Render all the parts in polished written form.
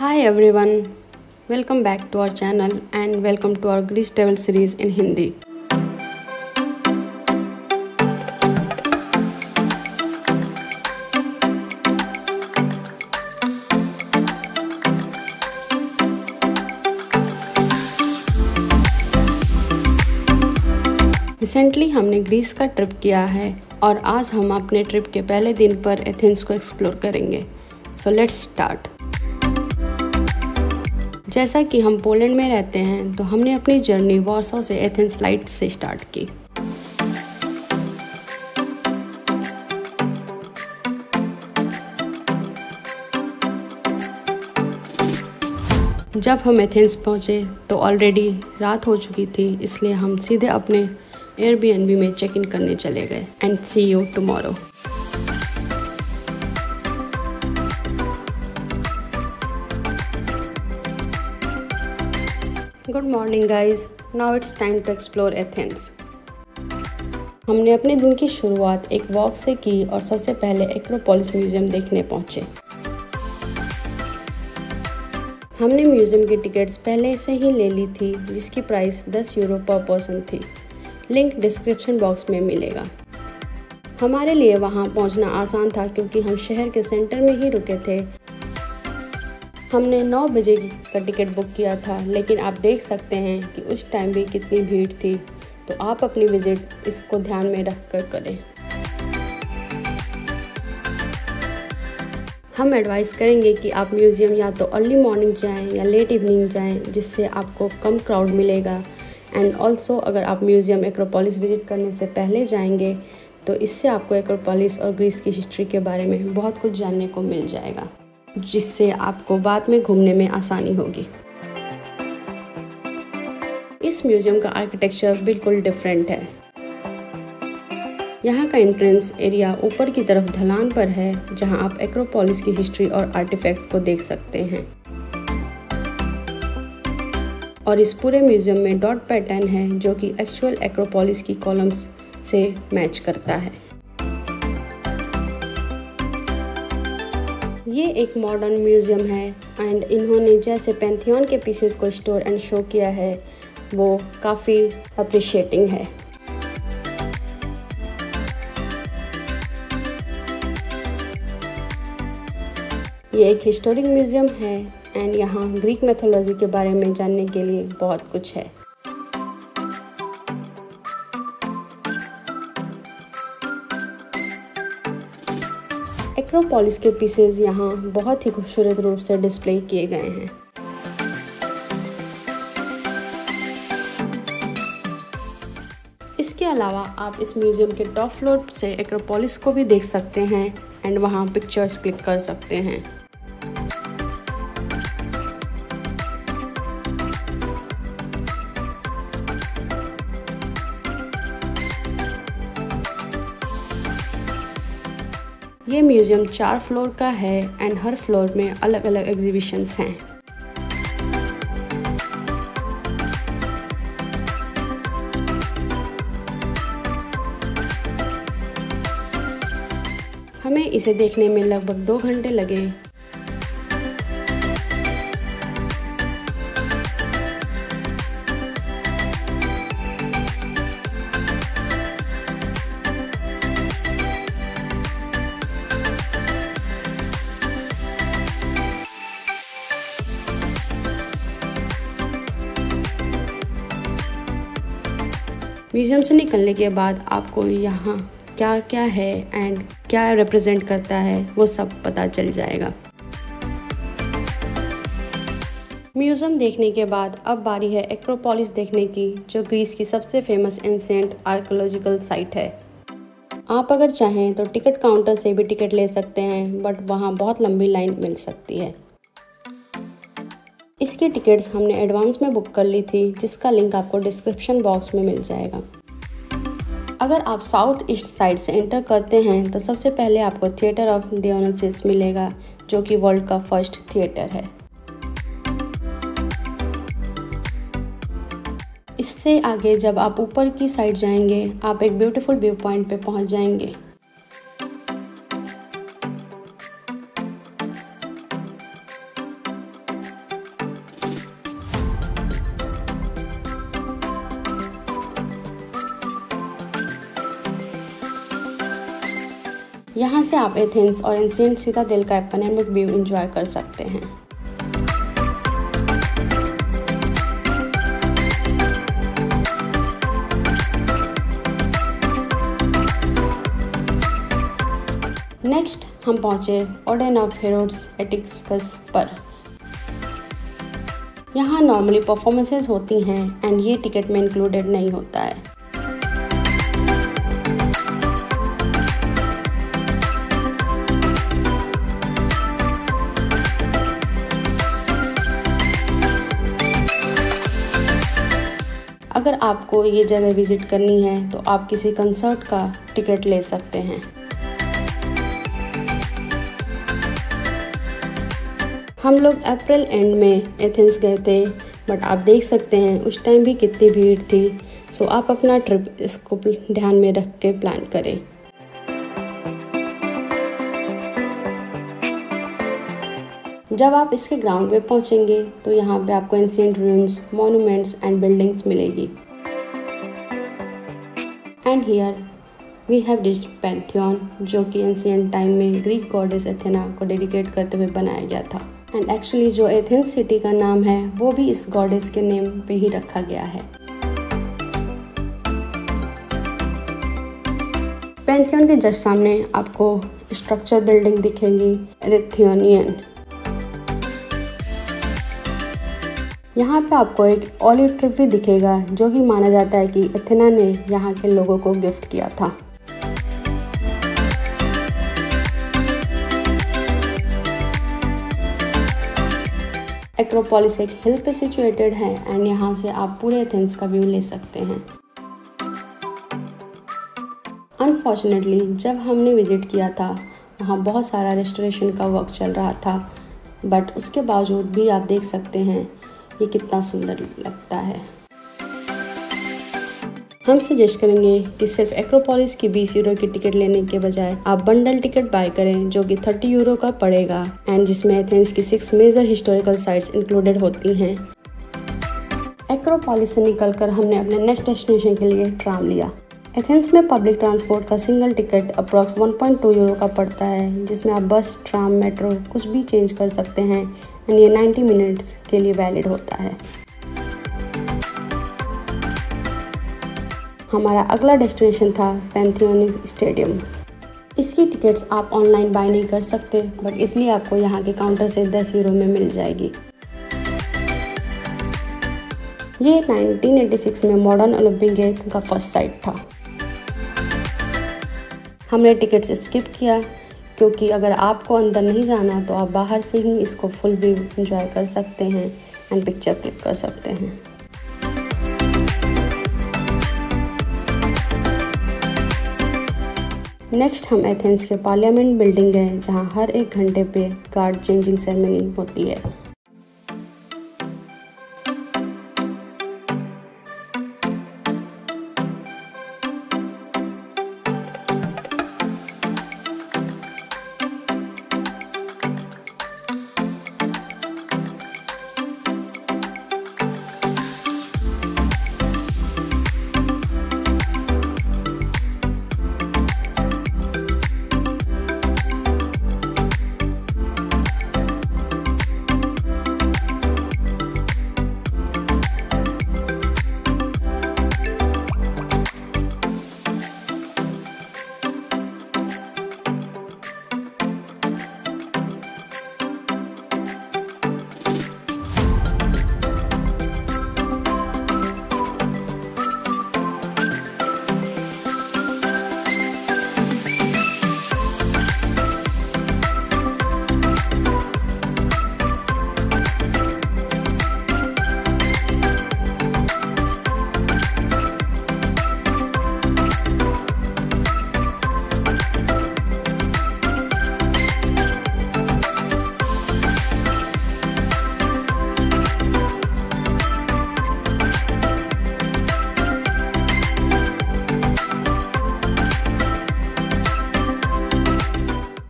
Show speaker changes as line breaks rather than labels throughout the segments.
Hi everyone, welcome back to our channel and welcome to our Greece travel series in Hindi. Recently हमने Greece का trip किया है और आज हम अपने ट्रिप के पहले दिन पर एथेंस को एक्सप्लोर करेंगे। So let's start. जैसा कि हम पोलैंड में रहते हैं तो हमने अपनी जर्नी वॉर्सो से एथेंस फ्लाइट से स्टार्ट की। जब हम एथेंस पहुंचे तो ऑलरेडी रात हो चुकी थी, इसलिए हम सीधे अपने एयरबीएनबी में चेक इन करने चले गए। And see you tomorrow. Good morning guys, now it's time to explore Athens. हमने अपने दिन की शुरुआत एक वॉक से की और सबसे पहले एक्रोपोलिस म्यूजियम देखने पहुंचे। हमने म्यूजियम की टिकट्स पहले से ही ले ली थी, जिसकी प्राइस 10 यूरो पर पर्सन थी। लिंक डिस्क्रिप्शन बॉक्स में मिलेगा। हमारे लिए वहां पहुंचना आसान था क्योंकि हम शहर के सेंटर में ही रुके थे। हमने 9 बजे का टिकट बुक किया था, लेकिन आप देख सकते हैं कि उस टाइम भी कितनी भीड़ थी, तो आप अपनी विजिट इसको ध्यान में रख कर करें। हम एडवाइस करेंगे कि आप म्यूज़ियम या तो अर्ली मॉर्निंग जाएं या लेट इवनिंग जाएं, जिससे आपको कम क्राउड मिलेगा। एंड ऑल्सो अगर आप म्यूज़ियम एक्रोपोलिस विजिट करने से पहले जाएंगे तो इससे आपको एक्रोपोलिस और ग्रीस की हिस्ट्री के बारे में बहुत कुछ जानने को मिल जाएगा, जिससे आपको बाद में घूमने में आसानी होगी। इस म्यूज़ियम का आर्किटेक्चर बिल्कुल डिफरेंट है। यहाँ का एंट्रेंस एरिया ऊपर की तरफ ढलान पर है, जहाँ आप एक्रोपोलिस की हिस्ट्री और आर्टिफैक्ट को देख सकते हैं। और इस पूरे म्यूज़ियम में डॉट पैटर्न है, जो कि एक्चुअल एक्रोपोलिस की कॉलम्स से मैच करता है। ये एक मॉडर्न म्यूज़ियम है एंड इन्होंने जैसे पैंथियन के पीसेस को स्टोर एंड शो किया है, वो काफ़ी अप्रिशिएटिंग है। ये एक हिस्टोरिक म्यूज़ियम है एंड यहाँ ग्रीक मैथोलॉजी के बारे में जानने के लिए बहुत कुछ है। एक्रोपोलिस के पीसेस यहाँ बहुत ही खूबसूरत रूप से डिस्प्ले किए गए हैं। इसके अलावा आप इस म्यूज़ियम के टॉप फ्लोर से एक्रोपोलिस को भी देख सकते हैं एंड वहाँ पिक्चर्स क्लिक कर सकते हैं। ये म्यूज़ियम 4 फ्लोर का है एंड हर फ्लोर में अलग अलग एग्जीबिशंस हैं। हमें इसे देखने में लगभग 2 घंटे लगे। म्यूज़ियम से निकलने के बाद आपको यहाँ क्या क्या है एंड क्या रिप्रेजेंट करता है वो सब पता चल जाएगा। म्यूज़ियम देखने के बाद अब बारी है एक्रोपोलिस देखने की, जो ग्रीस की सबसे फेमस एंशिएंट आर्कियोलॉजिकल साइट है। आप अगर चाहें तो टिकट काउंटर से भी टिकट ले सकते हैं, बट वहाँ बहुत लंबी लाइन मिल सकती है। इसकी टिकट्स हमने एडवांस में बुक कर ली थी, जिसका लिंक आपको डिस्क्रिप्शन बॉक्स में मिल जाएगा। अगर आप साउथ ईस्ट साइड से एंटर करते हैं तो सबसे पहले आपको थिएटर ऑफ डियोनिसिस मिलेगा, जो कि वर्ल्ड का फर्स्ट थिएटर है। इससे आगे जब आप ऊपर की साइड जाएंगे, आप एक ब्यूटीफुल व्यू पॉइंट पे पहुंच जाएंगे। यहाँ से आप एथेंस और एंशिएंट सिटाडेल का पैनोरामिक व्यू एंजॉय कर सकते हैं। नेक्स्ट हम पहुँचे ऑर्डन ऑफ हेरोड्स एटिकस पर। यहाँ नॉर्मली परफॉर्मेंसेस होती हैं एंड ये टिकट में इंक्लूडेड नहीं होता है। अगर आपको ये जगह विजिट करनी है तो आप किसी कंसर्ट का टिकट ले सकते हैं। हम लोग अप्रैल एंड में एथेंस गए थे, बट आप देख सकते हैं उस टाइम भी कितनी भीड़ थी। सो आप अपना ट्रिप इसको ध्यान में रख के प्लान करें। जब आप इसके ग्राउंड पे पहुंचेंगे तो यहाँ पे आपको ancient ruins, monuments and buildings मिलेगी। And here we have this Pantheon, जो कि एंशिएंट टाइम में ग्रीक गॉडेस एथेना को डेडिकेट करते हुए बनाया गया था। एंड एक्चुअली जो एथेंस सिटी का नाम है वो भी इस गॉडेस के नेम पे ही रखा गया है। पैंथियन के जस्ट सामने आपको स्ट्रक्चर बिल्डिंग दिखेगी, एरिथ्योनियन। यहाँ पे आपको एक ऑलिव ट्री भी दिखेगा, जो कि माना जाता है कि एथेना ने यहाँ के लोगों को गिफ्ट किया था। एक्रोपोलिस एक हिल पे सिचुएटेड है एंड यहाँ से आप पूरे एथेंस का व्यू ले सकते हैं। अनफॉर्चुनेटली जब हमने विजिट किया था वहाँ बहुत सारा रेस्टोरेशन का वर्क चल रहा था, बट उसके बावजूद भी आप देख सकते हैं ये कितना सुंदर लगता है। हम सजेस्ट करेंगे कि सिर्फ एक्रोपोलिस की 20 यूरो की टिकट लेने के बजाय आप बंडल टिकट बाय करें, जो कि 30 यूरो का पड़ेगा एंड जिसमें एथेंस की 6 मेजर हिस्टोरिकल साइट्स इंक्लूडेड होती हैं। एक्रोपोलिस से निकलकर हमने अपने नेक्स्ट डेस्टिनेशन के लिए ट्राम लिया। एथेंस में पब्लिक ट्रांसपोर्ट का सिंगल टिकट अप्रॉक्स 1.2 यूरो का पड़ता है, जिसमें आप बस, ट्राम, मेट्रो कुछ भी चेंज कर सकते हैं एंड ये 90 मिनट्स के लिए वैलिड होता है। हमारा अगला डेस्टिनेशन था पैंथियन स्टेडियम। इसकी टिकट्स आप ऑनलाइन बाय नहीं कर सकते, बट इसलिए आपको यहाँ के काउंटर से 10 यूरो में मिल जाएगी। ये 1986 में मॉडर्न ओलंपिक गेम का फर्स्ट साइट था। हमने टिकट्स स्किप किया क्योंकि अगर आपको अंदर नहीं जाना तो आप बाहर से ही इसको फुल व्यू एंजॉय कर सकते हैं एंड पिक्चर क्लिक कर सकते हैं। नेक्स्ट हम एथेंस के पार्लियामेंट बिल्डिंग गए, जहां हर 1 घंटे पे गार्ड चेंजिंग सेरेमनी होती है।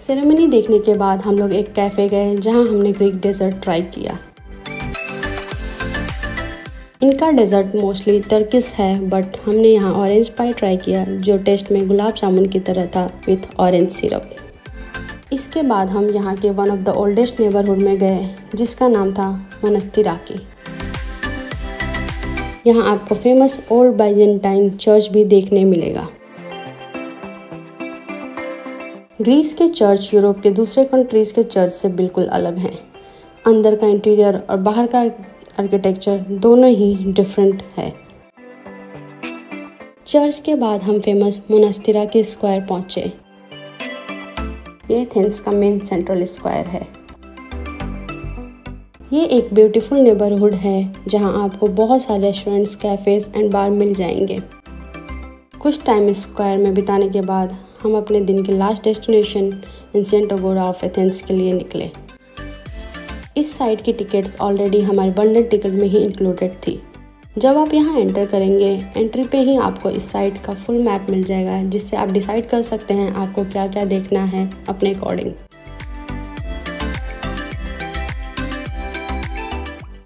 सेरेमनी देखने के बाद हम लोग एक कैफ़े गए, जहां हमने ग्रीक डेजर्ट ट्राई किया। इनका डेजर्ट मोस्टली टर्किश है, बट हमने यहाँ ऑरेंज पाई ट्राई किया जो टेस्ट में गुलाब जामुन की तरह था विथ ऑरेंज सिरप। इसके बाद हम यहाँ के one of the oldest neighbourhood में गए जिसका नाम था मोनास्तिराकी। यहाँ आपको फेमस ओल्ड बाइजेंटाइन चर्च भी देखने मिलेगा। ग्रीस के चर्च यूरोप के दूसरे कंट्रीज के चर्च से बिल्कुल अलग हैं। अंदर का इंटीरियर और बाहर का आर्किटेक्चर दोनों ही डिफरेंट है। चर्च के बाद हम फेमस मोनास्तिराकी स्क्वायर पहुंचे। ये एथेंस का मेन सेंट्रल स्क्वायर है। ये एक ब्यूटीफुल नेबरहुड है जहां आपको बहुत सारे रेस्टोरेंट्स, कैफ़ेज़ एंड बार मिल जाएंगे। कुछ टाइम इस स्क्वायर में बिताने के बाद हम अपने दिन के लास्ट डेस्टिनेशन एंशिएंट अगोरा ऑफ एथेंस के लिए निकले। इस साइट की टिकट्स ऑलरेडी हमारे बंडल टिकट में ही इंक्लूडेड थी। जब आप यहाँ एंटर करेंगे, एंट्री पे ही आपको इस साइट का फुल मैप मिल जाएगा जिससे आप डिसाइड कर सकते हैं आपको क्या क्या देखना है अपने अकॉर्डिंग।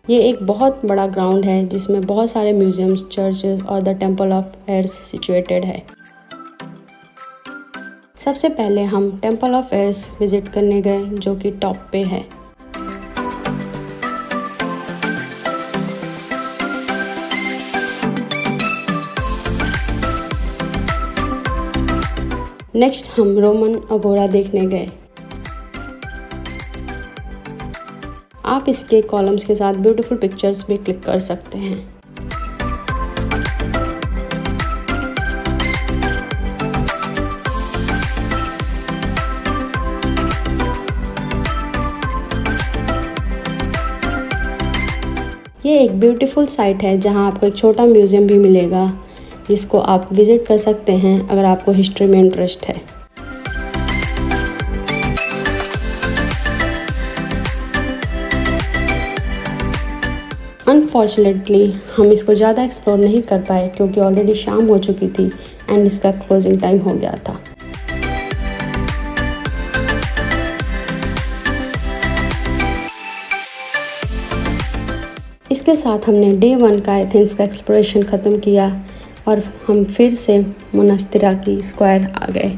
ये एक बहुत बड़ा ग्राउंड है जिसमें बहुत सारे म्यूजियम्स, चर्चेस और the temple of Ares situated है। सबसे पहले हम टेम्पल ऑफ एयर्स विजिट करने गए जो कि टॉप पे है। नेक्स्ट हम रोमन अगोरा देखने गए। आप इसके कॉलम्स के साथ ब्यूटीफुल पिक्चर्स भी क्लिक कर सकते हैं। ये एक ब्यूटीफुल साइट है जहां आपको एक छोटा म्यूज़ियम भी मिलेगा जिसको आप विज़िट कर सकते हैं अगर आपको हिस्ट्री में इंटरेस्ट है। अनफॉर्चुनेटली हम इसको ज़्यादा एक्सप्लोर नहीं कर पाए क्योंकि ऑलरेडी शाम हो चुकी थी एंड इसका क्लोजिंग टाइम हो गया था। इसके साथ हमने डे 1 का एथेंस का एक्सप्लोरेशन ख़त्म किया और हम फिर से मोनास्तिराकी स्क्वायर आ गए।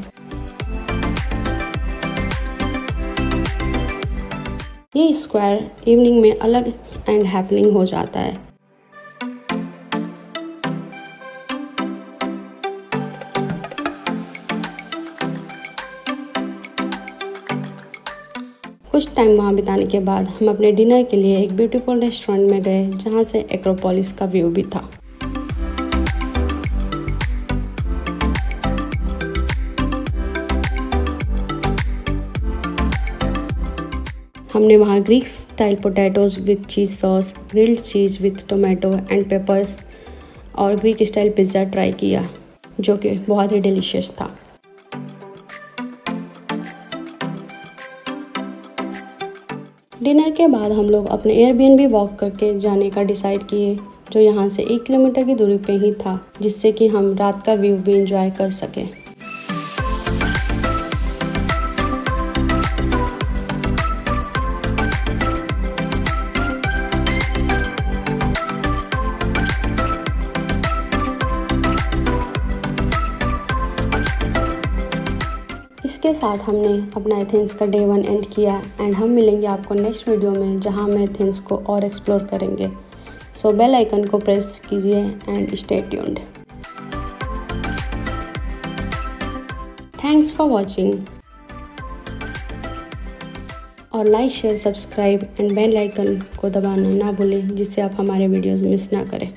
ये स्क्वायर इवनिंग में अलग एंड हैपनिंग हो जाता है। कुछ टाइम वहाँ बिताने के बाद हम अपने डिनर के लिए एक ब्यूटीफुल रेस्टोरेंट में गए जहाँ से एक्रोपोलिस का व्यू भी था। हमने वहाँ Greek style potatoes with cheese sauce, grilled cheese with tomato and papers और ग्रीक स्टाइल पिज़्ज़ा ट्राई किया जो कि बहुत ही डिलीशियस था। डिनर के बाद हम लोग अपने एयरबीएनबी वॉक करके जाने का डिसाइड किए जो यहाँ से 1 किलोमीटर की दूरी पे ही था जिससे कि हम रात का व्यू भी एंजॉय कर सकें। इसके साथ हमने अपना एथेंस का डे 1 एंड किया एंड हम मिलेंगे आपको नेक्स्ट वीडियो में जहां हम एथेंस को और एक्सप्लोर करेंगे। सो बेल आइकन को प्रेस कीजिए and stay tuned. Thanks for watching और like, share, subscribe and bell icon को दबाना ना भूलें जिससे आप हमारे वीडियोस मिस ना करें।